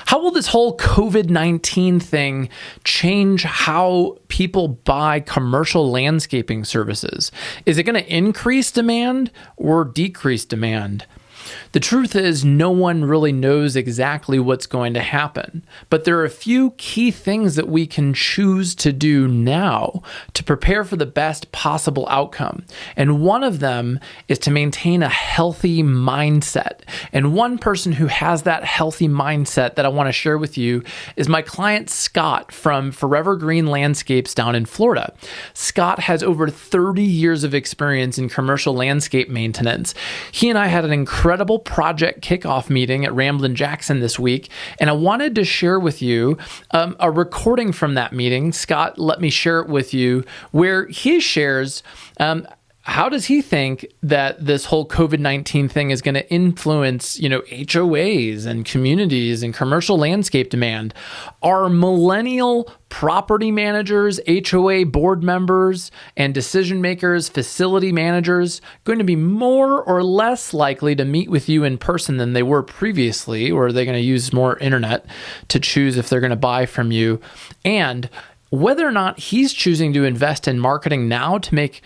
How will this whole COVID-19 thing change how people buy commercial landscaping services? Is it going to increase demand or decrease demand? The truth is, no one really knows exactly what's going to happen, but there are a few key things that we can choose to do now to prepare for the best possible outcome. And one of them is to maintain a healthy mindset. And one person who has that healthy mindset that I want to share with you is my client, Scott, from Forever Green Landscapes down in Florida. Scott has over 30 years of experience in commercial landscape maintenance. He and I had an incredible project kickoff meeting at Ramblin Jackson this week, and I wanted to share with you a recording from that meeting. Scott let me share it with you, where he shares how does he think that this whole COVID-19 thing is going to influence, HOAs and communities and commercial landscape demand? Are millennial property managers, HOA board members, and decision makers, facility managers going to be more or less likely to meet with you in person than they were previously? Or are they going to use more internet to choose if they're going to buy from you? And whether or not he's choosing to invest in marketing now to make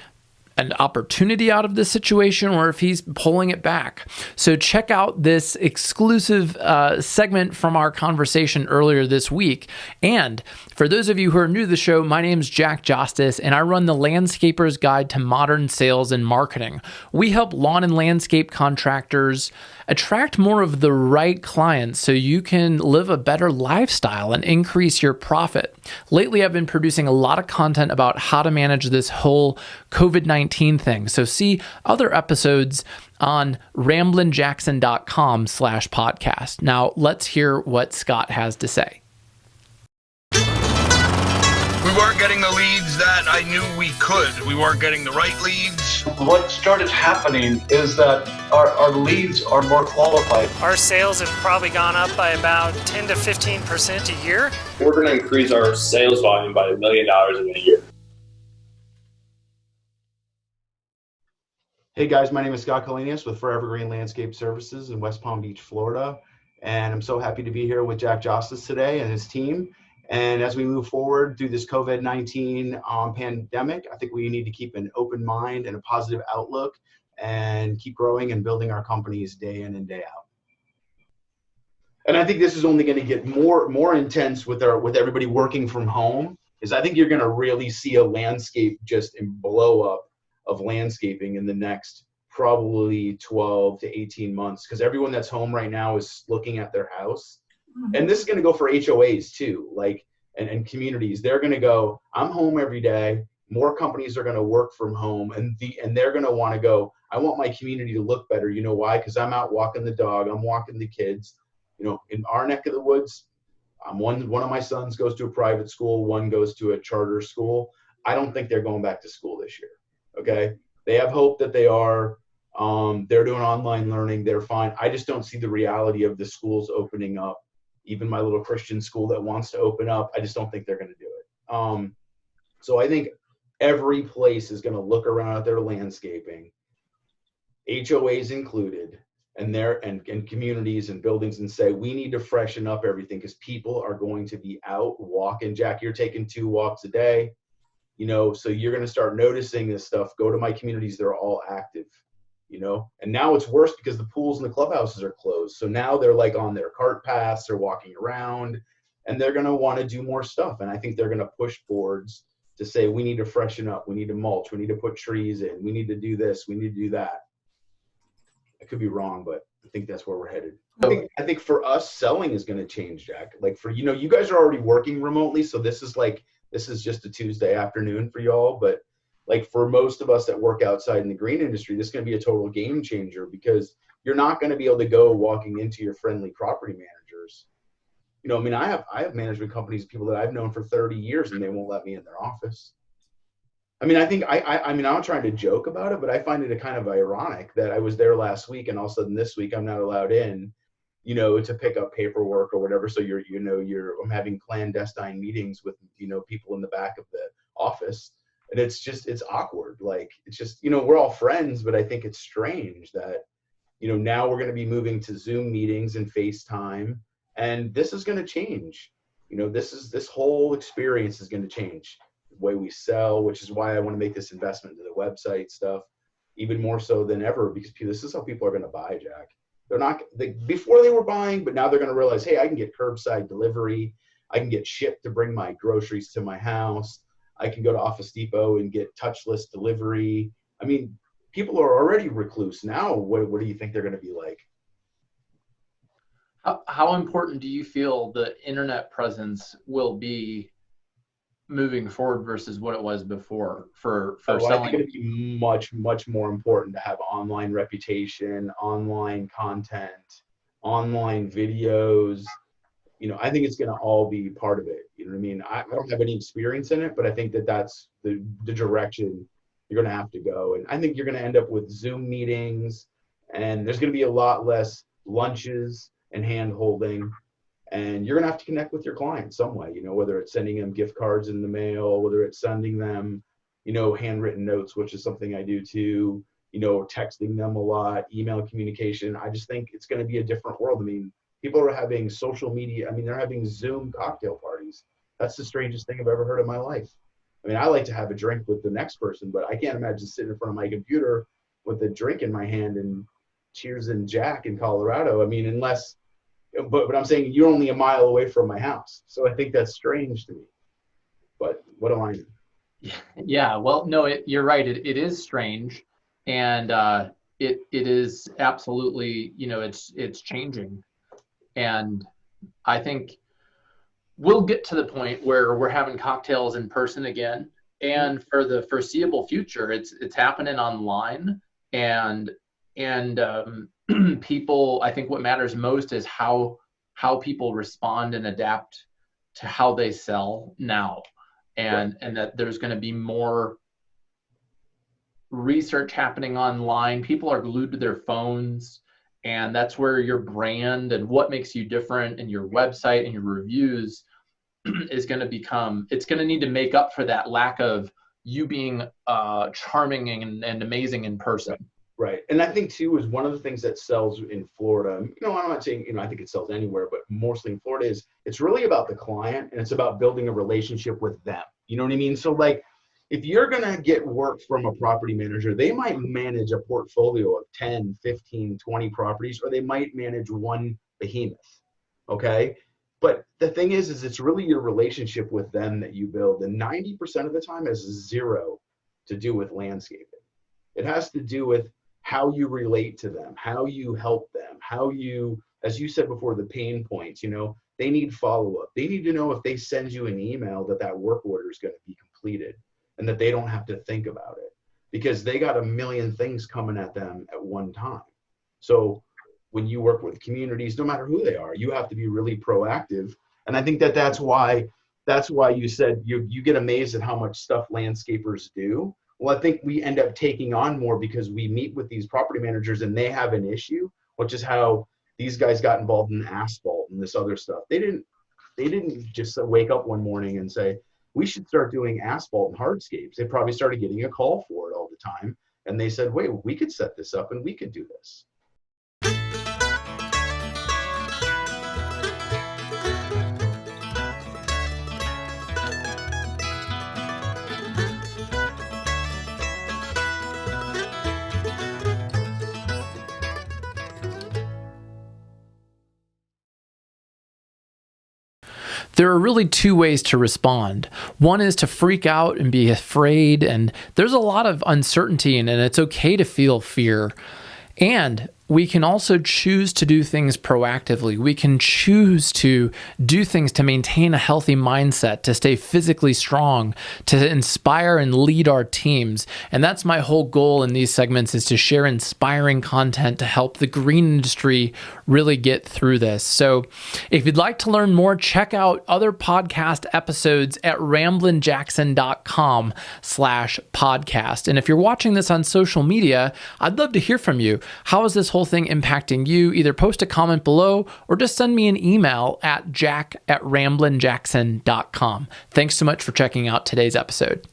an opportunity out of this situation, or if he's pulling it back. So check out this exclusive segment from our conversation earlier this week. And for those of you who are new to the show, my name is Jack Jostes, and I run the Landscaper's Guide to Modern Sales and Marketing. We help lawn and landscape contractors attract more of the right clients so you can live a better lifestyle and increase your profit. Lately, I've been producing a lot of content about how to manage this whole COVID-19 thing. So see other episodes on ramblinjackson.com/podcast. Now let's hear what Scott has to say. We weren't getting the leads that I knew we could. We weren't getting the right leads. What started happening is that our leads are more qualified. Our sales have probably gone up by about 10 to 15% a year. We're going to increase our sales volume by $1 million in a year. Hey guys, my name is Scott Kalenius with Forever Green Landscape Services in West Palm Beach, Florida. And I'm so happy to be here with Jack Jostes today and his team. And as we move forward through this COVID-19 pandemic, I think we need to keep an open mind and a positive outlook and keep growing and building our companies day in and day out. And I think this is only going to get more intense with everybody working from home, is I think you're going to really see a landscape just blow up of landscaping in the next probably 12 to 18 months, because everyone that's home right now is looking at their house. And this is going to go for HOAs too, and communities. They're going to go, I'm home every day. More companies are going to work from home, and they're going to want to go, I want my community to look better. You know why? Because I'm out walking the dog, I'm walking the kids. In our neck of the woods, one of my sons goes to a private school, one goes to a charter school. I don't think they're going back to school this year. Okay, they have hope that they are. They're doing online learning. They're fine. I just don't see the reality of the schools opening up. Even my little Christian school that wants to open up, I just don't think they're going to do it. So I think every place is going to look around at their landscaping, HOAs included, and communities and buildings, and say, we need to freshen up everything because people are going to be out walking. Jack, you're taking 2 walks a day, so you're going to start noticing this stuff. Go to my communities, they're all active. And now it's worse because the pools and the clubhouses are closed. So now they're like on their cart paths, they're walking around, and they're going to want to do more stuff. And I think they're going to push boards to say, we need to freshen up, we need to mulch, we need to put trees in, we need to do this, we need to do that. I could be wrong, but I think that's where we're headed. I think for us, selling is going to change, Jack. You guys are already working remotely, so this is just a Tuesday afternoon for y'all, but for most of us that work outside in the green industry, this is going to be a total game changer, because you're not going to be able to go walking into your friendly property managers. I have management companies, people that I've known for 30 years, and they won't let me in their office. I'm not trying to joke about it, but I find it a kind of ironic that I was there last week and all of a sudden this week I'm not allowed in, to pick up paperwork or whatever. So I'm having clandestine meetings with, people in the back of the office. And it's awkward. We're all friends, but I think it's strange that, now we're going to be moving to Zoom meetings and FaceTime. And this is going to change. This whole experience is going to change the way we sell, which is why I want to make this investment into the website stuff, even more so than ever, because this is how people are going to buy, Jack. Before they were buying, but now they're going to realize, hey, I can get curbside delivery. I can get shipped to bring my groceries to my house. I can go to Office Depot and get touchless delivery. I mean, people are already recluse now. What do you think they're going to be like? How important do you feel the internet presence will be moving forward versus what it was before for selling? I think it'd be much, much more important to have online reputation, online content, online videos. I think it's going to all be part of it. You know what I mean? I don't have any experience in it, but I think that's the direction you're going to have to go. And I think you're going to end up with Zoom meetings, and there's going to be a lot less lunches and hand holding. And you're going to have to connect with your clients some way, whether it's sending them gift cards in the mail, whether it's sending them, handwritten notes, which is something I do too, texting them a lot, email communication. I just think it's going to be a different world. I mean, people are having social media. I mean, they're having Zoom cocktail parties. That's the strangest thing I've ever heard in my life. I mean, I like to have a drink with the next person, but I can't imagine sitting in front of my computer with a drink in my hand and cheers and Jack in Colorado. I mean, but I'm saying you're only a mile away from my house. So I think that's strange to me. But what do I know? Yeah, well, no, you're right. It is strange. And it is absolutely, it's changing. And I think we'll get to the point where we're having cocktails in person again. And for the foreseeable future, it's happening online. And people, I think what matters most is how people respond and adapt to how they sell now. And that there's going to be more research happening online. People are glued to their phones, and that's where your brand and what makes you different and your website and your reviews is going to become, it's going to need to make up for that lack of you being charming and amazing in person. Right. And I think too is one of the things that sells in Florida, I'm not saying, I think it sells anywhere, but mostly in Florida is it's really about the client, and it's about building a relationship with them. You know what I mean? So like, if you're going to get work from a property manager, they might manage a portfolio of 10, 15, 20 properties, or they might manage one behemoth. Okay. But the thing is it's really your relationship with them that you build. And 90% of the time has zero to do with landscaping. It has to do with how you relate to them, how you help them, how you, as you said before, the pain points, they need follow-up. They need to know if they send you an email that work order is going to be completed and that they don't have to think about it because they got a million things coming at them at one time. So when you work with communities, no matter who they are, you have to be really proactive. And I think that's why you said you get amazed at how much stuff landscapers do. Well, I think we end up taking on more because we meet with these property managers and they have an issue, which is how these guys got involved in asphalt and this other stuff. They didn't just wake up one morning and say, we should start doing asphalt and hardscapes. They probably started getting a call for it all the time. And they said, wait, we could set this up and we could do this. There are really two ways to respond. One is to freak out and be afraid, and there's a lot of uncertainty, and it's okay to feel fear. And we can also choose to do things proactively. We can choose to do things to maintain a healthy mindset, to stay physically strong, to inspire and lead our teams. And that's my whole goal in these segments, is to share inspiring content to help the green industry really get through this. So if you'd like to learn more, check out other podcast episodes at ramblinjackson.com/podcast. And if you're watching this on social media, I'd love to hear from you. How is this whole thing impacting you? Either post a comment below or just send me an email at jack@ramblinjackson.com. Thanks so much for checking out today's episode.